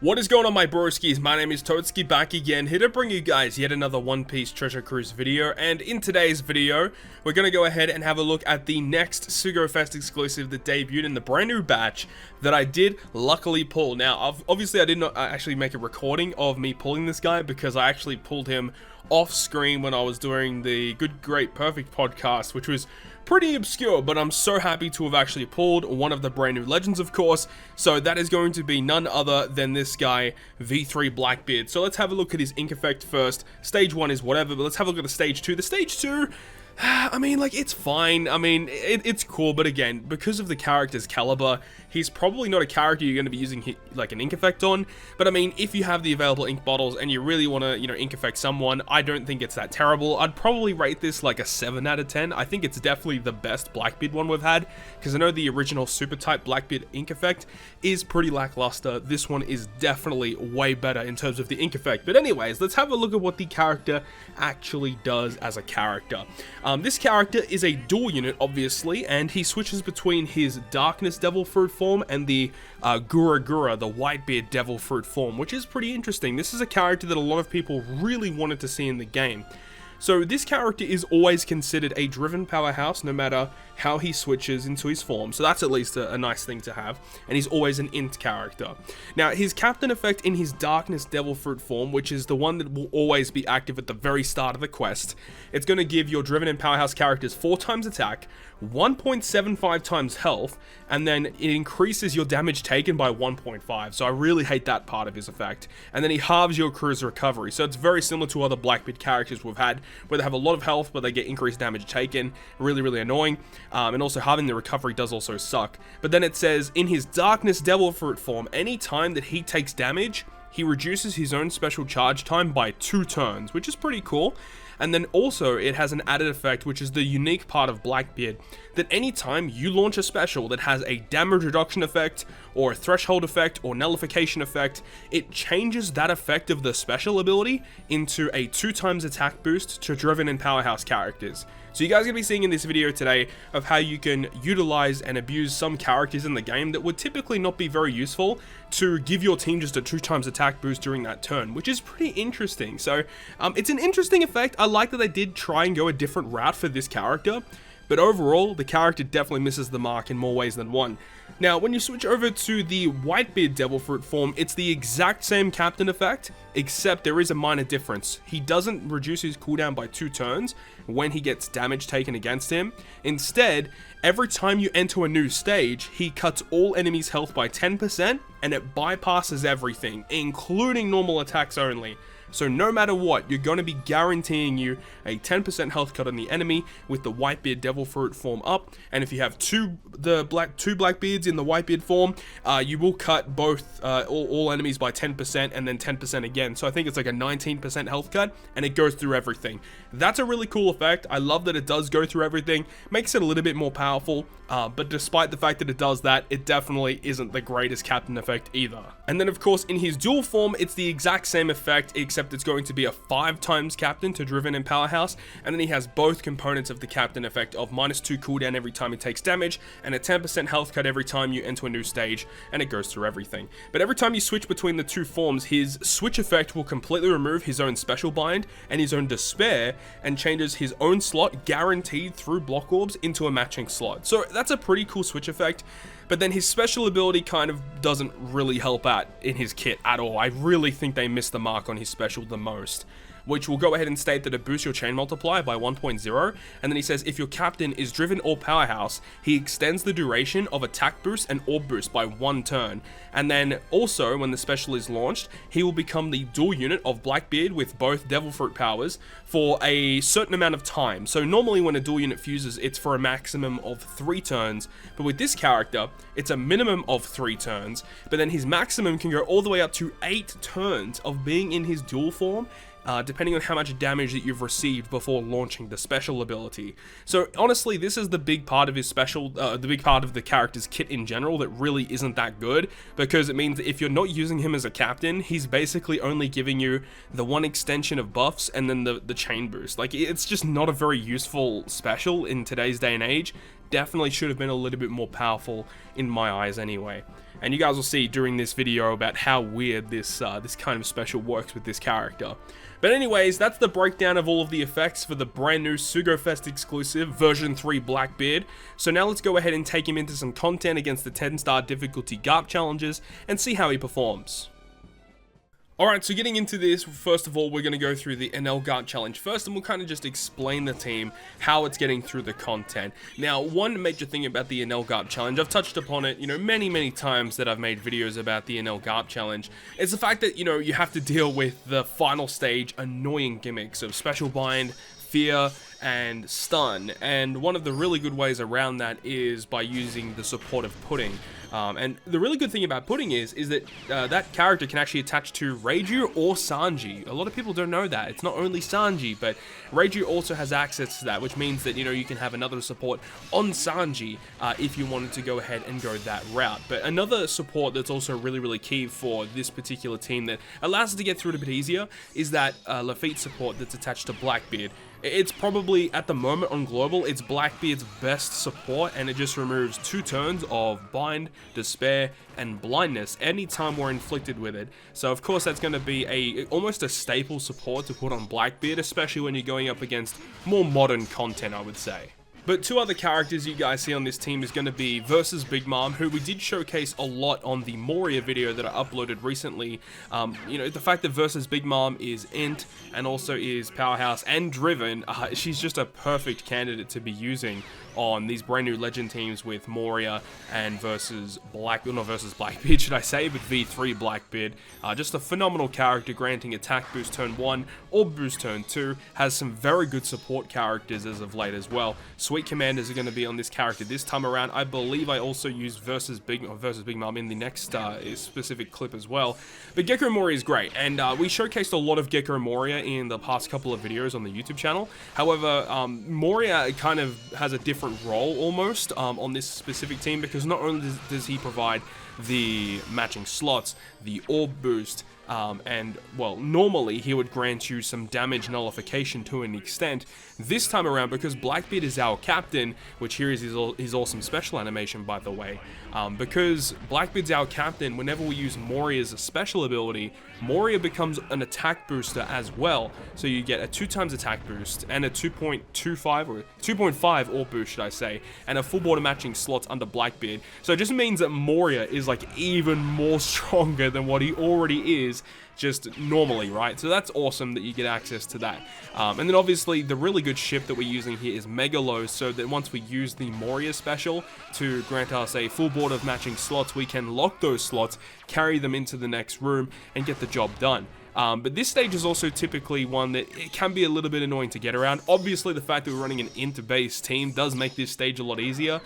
What is going on, my broskiis? My name is Toadskii, back again, here to bring you guys yet another One Piece Treasure Cruise video. And in today's video, we're going to go ahead and have a look at the next Sugo Fest exclusive that debuted in the brand new batch that I did luckily pull. Now, obviously I did not actually make a recording of me pulling this guy, because I actually pulled him off screen when I was doing the Good, Great, Perfect podcast, which was pretty obscure, but I'm so happy to have actually pulled one of the brand new legends, of course. So that is going to be none other than this guy, V3 Blackbeard. So let's have a look at his ink effect first. Stage 1 is whatever, but let's have a look at the stage 2. The stage 2, I mean, like, it's fine. I mean, it's cool, but again, because of the character's caliber, he's probably not a character you're going to be using like an ink effect on. But I mean, if you have the available ink bottles and you really want to, ink effect someone, I don't think it's that terrible. I'd probably rate this like a 7 out of 10. I think it's definitely the best Blackbeard one we've had, because I know the original super type Blackbeard ink effect is pretty lackluster. This one is definitely way better in terms of the ink effect. But anyways, let's have a look at what the character actually does as a character. This character is a dual unit, obviously, and he switches between his Darkness Devil Fruit form and the Gura Gura, the Whitebeard Devil Fruit form, which is pretty interesting. This is a character that a lot of people really wanted to see in the game. So this character is always considered a driven powerhouse, no matter how he switches into his form. So that's at least a nice thing to have. And he's always an int character. Now, his captain effect in his Darkness Devil Fruit form, which is the one that will always be active at the very start of the quest, it's going to give your driven and powerhouse characters 4 times attack, 1.75 times health, and then it increases your damage taken by 1.5. So I really hate that part of his effect. And then he halves your crew's recovery. So it's very similar to other Blackbeard characters we've had, where they have a lot of health, but they get increased damage taken. Really, really annoying. And also having the recovery does also suck. But then it says, in his Darkness Devil Fruit form, any time that he takes damage, he reduces his own special charge time by 2 turns, which is pretty cool. And then also it has an added effect, which is the unique part of Blackbeard, that anytime you launch a special that has a damage reduction effect, or a threshold effect, or nullification effect, it changes that effect of the special ability into a 2 times attack boost to driven and powerhouse characters. So you guys are going to be seeing in this video today of how you can utilize and abuse some characters in the game that would typically not be very useful to give your team just a 2 times attack boost during that turn, which is pretty interesting. So it's an interesting effect. I like that they did try and go a different route for this character, but overall the character definitely misses the mark in more ways than one. Now, when you switch over to the Whitebeard Devil Fruit form, it's the exact same captain effect, except there is a minor difference. He doesn't reduce his cooldown by 2 turns when he gets damage taken against him. Instead, every time you enter a new stage, he cuts all enemies' health by 10%, and it bypasses everything, including normal attacks only. So no matter what, you're going to be guaranteeing you a 10% health cut on the enemy with the Whitebeard Devil Fruit form up. And if you have two Blackbeards in the Whitebeard form, you will cut both all enemies by 10% and then 10% again. So I think it's like a 19% health cut, and it goes through everything. That's a really cool effect. I love that it does go through everything. Makes it a little bit more powerful, but despite the fact that it does that, it definitely isn't the greatest captain effect either. And then of course in his dual form, it's the exact same effect, except it's going to be a 5 times captain to driven and powerhouse, and then he has both components of the captain effect of -2 cooldown every time he takes damage, and a 10% health cut every time you enter a new stage, and it goes through everything. But every time you switch between the 2 forms, his switch effect will completely remove his own special bind and his own despair, and changes his own slot guaranteed through block orbs into a matching slot. So that's a pretty cool switch effect. But then his special ability kind of doesn't really help out in his kit at all. I really think they missed the mark on his special the most, which will go ahead and state that it boosts your chain multiplier by 1.0, and then he says if your captain is driven or powerhouse, he extends the duration of attack boost and orb boost by 1 turn. And then also, when the special is launched, he will become the dual unit of Blackbeard with both Devil Fruit powers for a certain amount of time. So normally when a dual unit fuses, it's for a maximum of 3 turns, but with this character, it's a minimum of 3 turns, but then his maximum can go all the way up to 8 turns of being in his dual form, depending on how much damage that you've received before launching the special ability. So honestly, this is the big part of his special, the big part of the character's kit in general that really isn't that good, because it means that if you're not using him as a captain, he's basically only giving you the 1 extension of buffs and then the chain boost. Like, it's just not a very useful special in today's day and age. Definitely should have been a little bit more powerful in my eyes anyway. and you guys will see during this video about how weird this this kind of special works with this character. But anyways, that's the breakdown of all of the effects for the brand new SugoFest exclusive version 3 Blackbeard. So now let's go ahead and take him into some content against the 10-star difficulty Garp challenges and see how he performs. Alright, so getting into this, first of all, we're going to go through the Enel Garp challenge first, and we'll kind of just explain the team, how it's getting through the content. Now, one major thing about the Enel Garp challenge, I've touched upon it, many times that I've made videos about the Enel Garp challenge, is the fact that, you have to deal with the final stage annoying gimmicks of Special Bind, Fear, and Stun, and one of the really good ways around that is by using the support of Pudding. And the really good thing about Pudding is that that character can actually attach to Reiju or Sanji. A lot of people don't know that. It's not only Sanji, but Reiju also has access to that, which means that, you can have another support on Sanji if you wanted to go ahead and go that route. But another support that's also really key for this particular team that allows us to get through it a bit easier is that Lafitte support that's attached to Blackbeard. It's probably, at the moment on Global, it's Blackbeard's best support, and it just removes 2 turns of Bind, Despair, and Blindness anytime we're inflicted with it. So of course that's going to be almost a staple support to put on Blackbeard, especially when you're going up against more modern content, I would say. But 2 other characters you guys see on this team is going to be Versus Big Mom, who we did showcase a lot on the Moria video that I uploaded recently. The fact that Versus Big Mom is Int and also is Powerhouse and Driven, she's just a perfect candidate to be using on these brand new Legend teams with Moria and versus Blackbeard, should I say, but V3 Blackbeard. Just a phenomenal character, granting attack boost turn 1 or boost turn 2. Has some very good support characters as of late as well. Sweet Commanders are going to be on this character this time around. I believe I also used versus Big Mom in the next specific clip as well. But Gecko Moria is great, and we showcased a lot of Gecko Moria in the past couple of videos on the YouTube channel. However, Moria kind of has a different role almost on this specific team, because not only does he provide the matching slots, the orb boost, and, well, normally he would grant you some damage nullification to an extent. This time around, because Blackbeard is our captain, which here is his awesome special animation, by the way, because Blackbeard's our captain, whenever we use Moria as a special ability, Moria becomes an attack booster as well. So you get a 2x attack boost and a 2.25 or 2.5 orb boost, should I say, and a full border matching slots under Blackbeard. So it just means that Moria is like even more stronger than what he already is just normally, right? So that's awesome that you get access to that. And then obviously the really good ship that we're using here is Megalo, so that once we use the Moria special to grant us a full board of matching slots, we can lock those slots, carry them into the next room, and get the job done. But this stage is also typically one that it can be a little bit annoying to get around. Obviously, the fact that we're running an int-based team does make this stage a lot easier,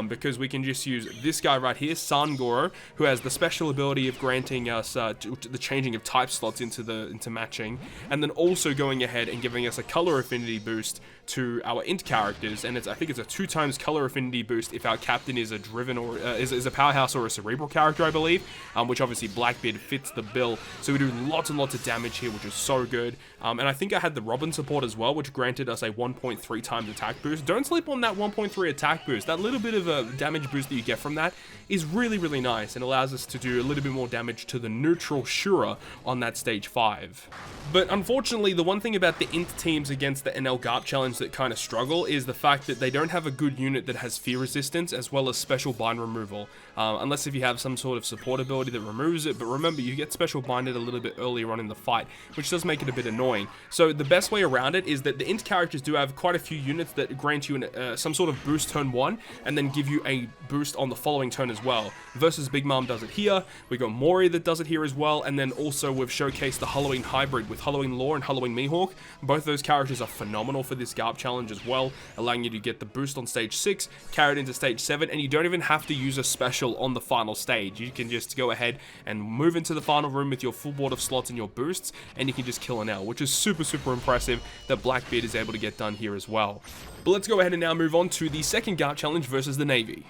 because we can just use this guy right here, Sangoro, who has the special ability of granting us the changing of type slots into matching, and then also going ahead and giving us a color affinity boost to our int characters, and I think it's a 2x color affinity boost if our captain is a driven or is a powerhouse or a cerebral character, I believe, which obviously Blackbeard fits the bill. So we do lots and lots of damage here, which is so good. And I think I had the Robin support as well, which granted us a 1.3x attack boost. Don't sleep on that 1.3 attack boost. That little bit of a damage boost that you get from that is really nice, and allows us to do a little bit more damage to the neutral Shura on that stage 5. But unfortunately, the one thing about the int teams against the Enel Garp challenge that kind of struggle is the fact that they don't have a good unit that has fear resistance as well as special bind removal, unless if you have some sort of support ability that removes it. But remember, you get special binded a little bit earlier on in the fight, which does make it a bit annoying. So the best way around it is that the int characters do have quite a few units that grant you some sort of boost turn 1 and then give you a boost on the following turn as well. Versus Big Mom does it here, we got Moria that does it here as well, and then also we've showcased the Halloween hybrid with Halloween Law and Halloween Mihawk. Both those characters are phenomenal for this Garp challenge as well, allowing you to get the boost on stage 6, carry it into stage 7, and you don't even have to use a special on the final stage. You can just go ahead and move into the final room with your full board of slots and your boosts, and you can just kill Enel, which is super impressive that Blackbeard is able to get done here as well. But let's go ahead and now move on to the second Garp challenge versus the Navy.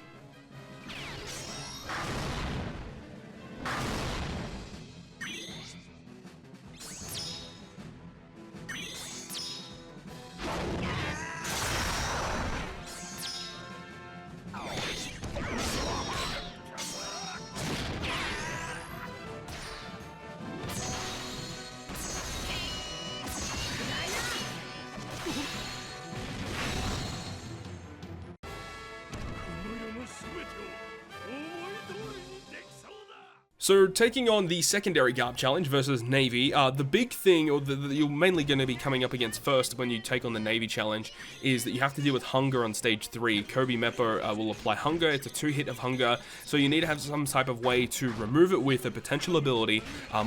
So taking on the secondary Garp challenge versus Navy, the big thing, or that you're mainly going to be coming up against first when you take on the Navy challenge, is that you have to deal with hunger on stage 3. Kobe Meppo will apply hunger. It's a 2-hit of hunger, so you need to have some type of way to remove it with a potential ability,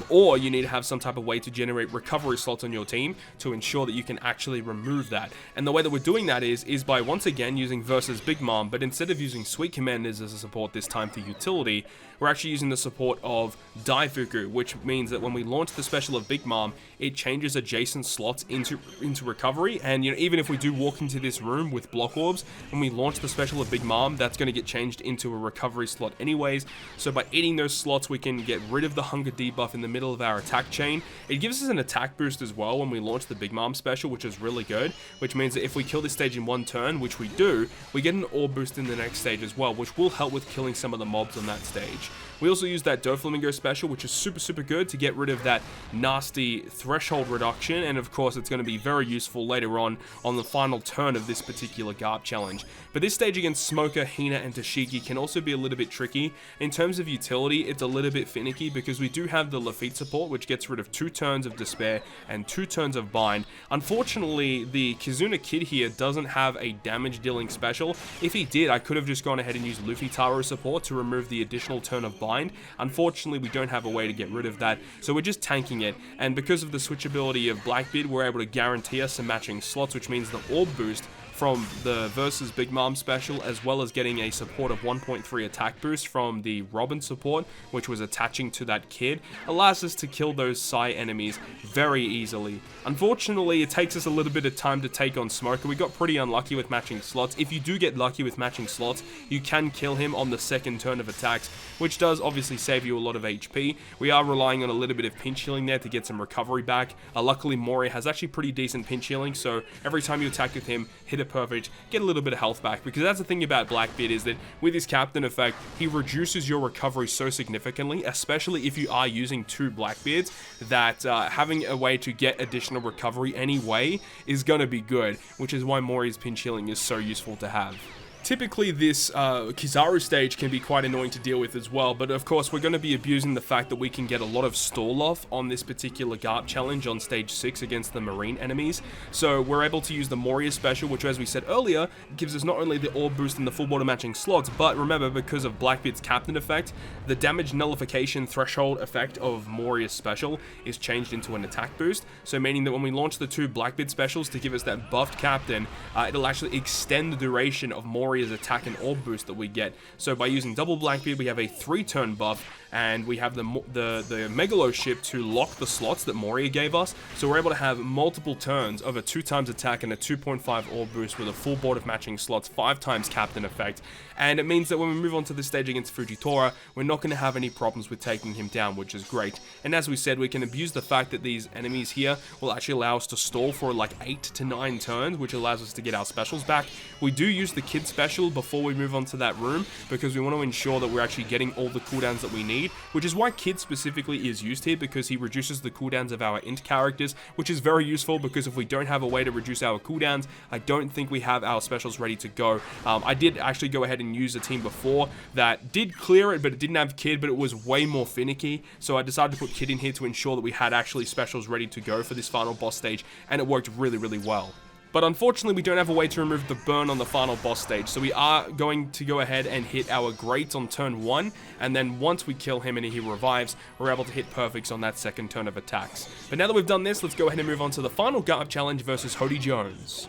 or you need to have some type of way to generate recovery slots on your team to ensure that you can actually remove that. And the way that we're doing that is by once again using versus Big Mom, but instead of using Sweet Commanders as a support this time for utility, we're actually using the support of Daifuku, which means that when we launch the special of Big Mom, it changes adjacent slots into recovery. And even if we do walk into this room with block orbs, when we launch the special of Big Mom, that's going to get changed into a recovery slot anyways. So by eating those slots, we can get rid of the hunger debuff in the middle of our attack chain. It gives us an attack boost as well when we launch the Big Mom special, which is really good, which means that if we kill this stage in one turn, which we do, we get an orb boost in the next stage as well, which will help with killing some of the mobs on that stage. We also use that Doflamingo special, which is super good to get rid of that nasty threshold reduction, and of course it's going to be very useful later on the final turn of this particular Garp challenge. But this stage against Smoker, Hina, and Toshiki can also be a little bit tricky. In terms of utility, it's a little bit finicky because we do have the Lafitte support, which gets rid of 2 turns of Despair and 2 turns of Bind. Unfortunately, the Kizuna Kid here doesn't have a damage dealing special. If he did, I could have just gone ahead and used Luffy Taro support to remove the additional turn of Bind. Unfortunately, we don't have a way to get rid of that, so we're just tanking it. And because of the switchability of Blackbeard, we're able to guarantee us some matching slots, which means the orb boost from the versus Big Mom special, as well as getting a support of 1.3 attack boost from the Robin support, which was attaching to that kid, allows us to kill those Psy enemies very easily. Unfortunately, it takes us a little bit of time to take on Smoker. We got pretty unlucky with matching slots. If you do get lucky with matching slots, you can kill him on the second turn of attacks, which does obviously save you a lot of HP. We are relying on a little bit of pinch healing there to get some recovery back. Luckily, Mori has actually pretty decent pinch healing, so every time you attack with him, hit it perfect, get a little bit of health back, because that's the thing about Blackbeard, is that with his captain effect, he reduces your recovery so significantly, especially if you are using 2 Blackbeards, that having a way to get additional recovery anyway is going to be good, which is why Mori's pinch healing is so useful to have. Typically, this Kizaru stage can be quite annoying to deal with as well, but of course we're going to be abusing the fact that we can get a lot of stall off on this particular Garp challenge on stage 6 against the marine enemies. So we're able to use the Moria special, which, as we said earlier, gives us not only the orb boost and the full border matching slots, but remember, because of Blackbeard's captain effect, the damage nullification threshold effect of Moria's special is changed into an attack boost, so meaning that when we launch the 2 Blackbeard specials to give us that buffed captain, it'll actually extend the duration of Moria's attack and orb boost that we get. So by using double Blackbeard, we have a 3-turn buff, and we have the Megalo ship to lock the slots that Moria gave us, so we're able to have multiple turns of a 2x attack and a 2.5 orb boost with a full board of matching slots, 5x captain effect. And it means that when we move on to this stage against Fujitora, we're not going to have any problems with taking him down, which is great. And as we said, we can abuse the fact that these enemies here will actually allow us to stall for like 8 to 9 turns, which allows us to get our specials back. We do use the kid special before we move on to that room, because we want to ensure that we're actually getting all the cooldowns that we need, which is why kid specifically is used here, because he reduces the cooldowns of our int characters, which is very useful, because if we don't have a way to reduce our cooldowns, I don't think we have our specials ready to go. I did actually go ahead and use a team before that did clear it, but it didn't have kid, but it was way more finicky, so I decided to put kid in here to ensure that we had actually specials ready to go for this final boss stage, and it worked really well. But unfortunately, we don't have a way to remove the burn on the final boss stage, so we are going to go ahead and hit our greats on turn 1, and then once we kill him and he revives, we're able to hit perfects on that second turn of attacks. But now that we've done this, let's go ahead and move on to the final Garp challenge versus Hody Jones.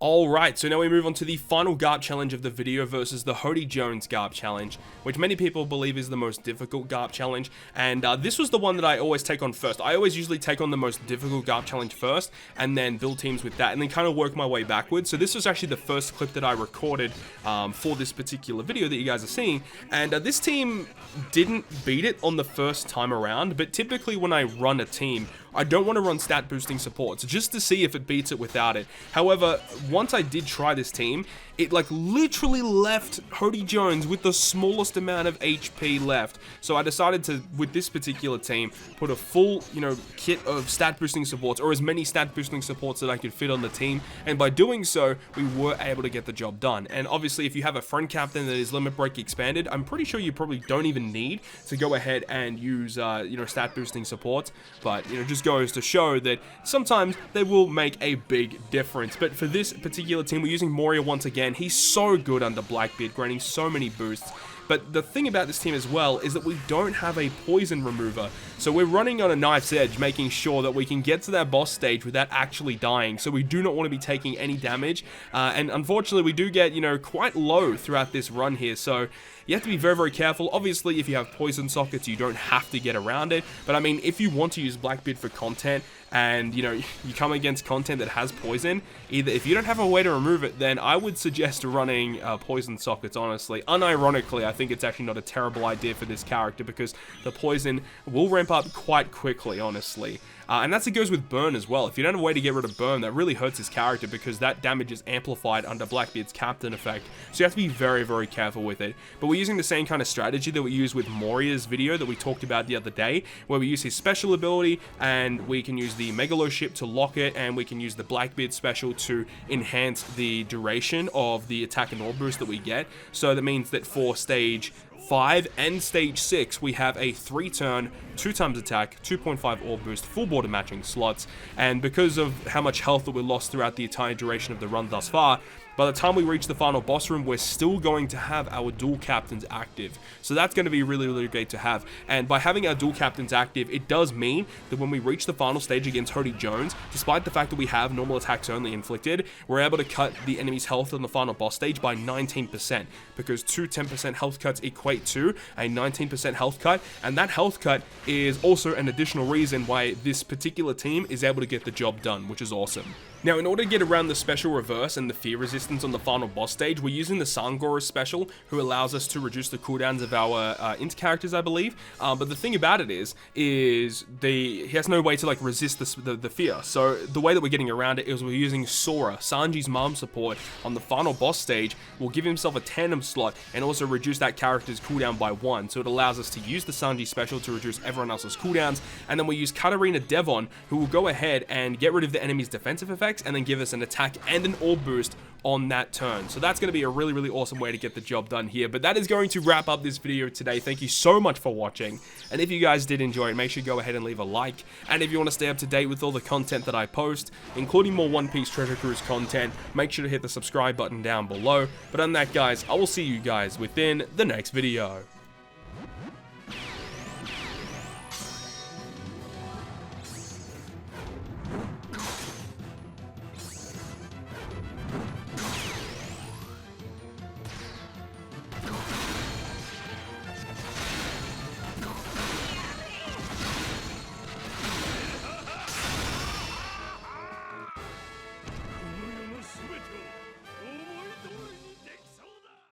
Alright, so now we move on to the final Garp challenge of the video versus the Hody Jones Garp challenge, which many people believe is the most difficult Garp challenge, and this was the one that I always take on first. I always usually take on the most difficult Garp challenge first, and then build teams with that, and then kind of work my way backwards. So this was actually the first clip that I recorded for this particular video that you guys are seeing, and this team didn't beat it on the first time around, but typically when I run a team, I don't want to run stat boosting supports just to see if it beats it without it. However, once I did try this team, it like literally left Hody Jones with the smallest amount of HP left. So I decided to, with this particular team, put a full, kit of stat boosting supports, or as many stat boosting supports that I could fit on the team. And by doing so, we were able to get the job done. And obviously, if you have a friend captain that is limit break expanded, I'm pretty sure you probably don't even need to go ahead and use, stat boosting supports. But, just goes to show that sometimes they will make a big difference. But for this particular team, we're using Moria once again. He's so good under Blackbeard, granting so many boosts. But the thing about this team as well is that we don't have a poison remover. So we're running on a knife's edge, making sure that we can get to that boss stage without actually dying. So we do not want to be taking any damage. And unfortunately, we do get, quite low throughout this run here. So you have to be very, very careful. Obviously, if you have poison sockets, you don't have to get around it. But I mean, if you want to use Blackbeard for content, and you come against content that has poison, either if you don't have a way to remove it, then I would suggest running poison sockets, honestly. Unironically, I think it's actually not a terrible idea for this character, because the poison will ramp up quite quickly, honestly. And that's it goes with burn as well. If you don't have a way to get rid of burn, that really hurts his character, because that damage is amplified under Blackbeard's captain effect. So you have to be very, very careful with it. But we're using the same kind of strategy that we used with Moria's video that we talked about the other day, where we use his special ability, and we can use the Megalo ship to lock it, and we can use the Blackbeard special to enhance the duration of the attack and orb boost that we get. So that means that for stage 5 and stage 6, we have a 3-turn, 2x attack, 2.5 orb boost, full border matching slots, and because of how much health that we lost throughout the entire duration of the run thus far, by the time we reach the final boss room, we're still going to have our dual captains active. So that's going to be really, really great to have. And by having our dual captains active, it does mean that when we reach the final stage against Hody Jones, despite the fact that we have normal attacks only inflicted, we're able to cut the enemy's health on the final boss stage by 19%, because two 10% health cuts equate to a 19% health cut, and that health cut is also an additional reason why this particular team is able to get the job done, which is awesome. Now, in order to get around the special reverse and the fear resistance on the final boss stage, we're using the Sangora special, who allows us to reduce the cooldowns of our int characters, I believe. But the thing about it is he has no way to like resist the fear. So the way that we're getting around it is we're using Sora, Sanji's mom support, on the final boss stage. Will give himself a tandem slot and also reduce that character's cooldown by 1. So it allows us to use the Sanji special to reduce everyone else's cooldowns. And then we use Katarina Devon, who will go ahead and get rid of the enemy's defensive effects, and then give us an attack and an orb boost on that turn. So that's going to be a really, really awesome way to get the job done here. But that is going to wrap up this video today. Thank you so much for watching. And if you guys did enjoy it, make sure you go ahead and leave a like. And if you want to stay up to date with all the content that I post, including more One Piece Treasure Cruise content, make sure to hit the subscribe button down below. But on that, guys, I will see you guys within the next video.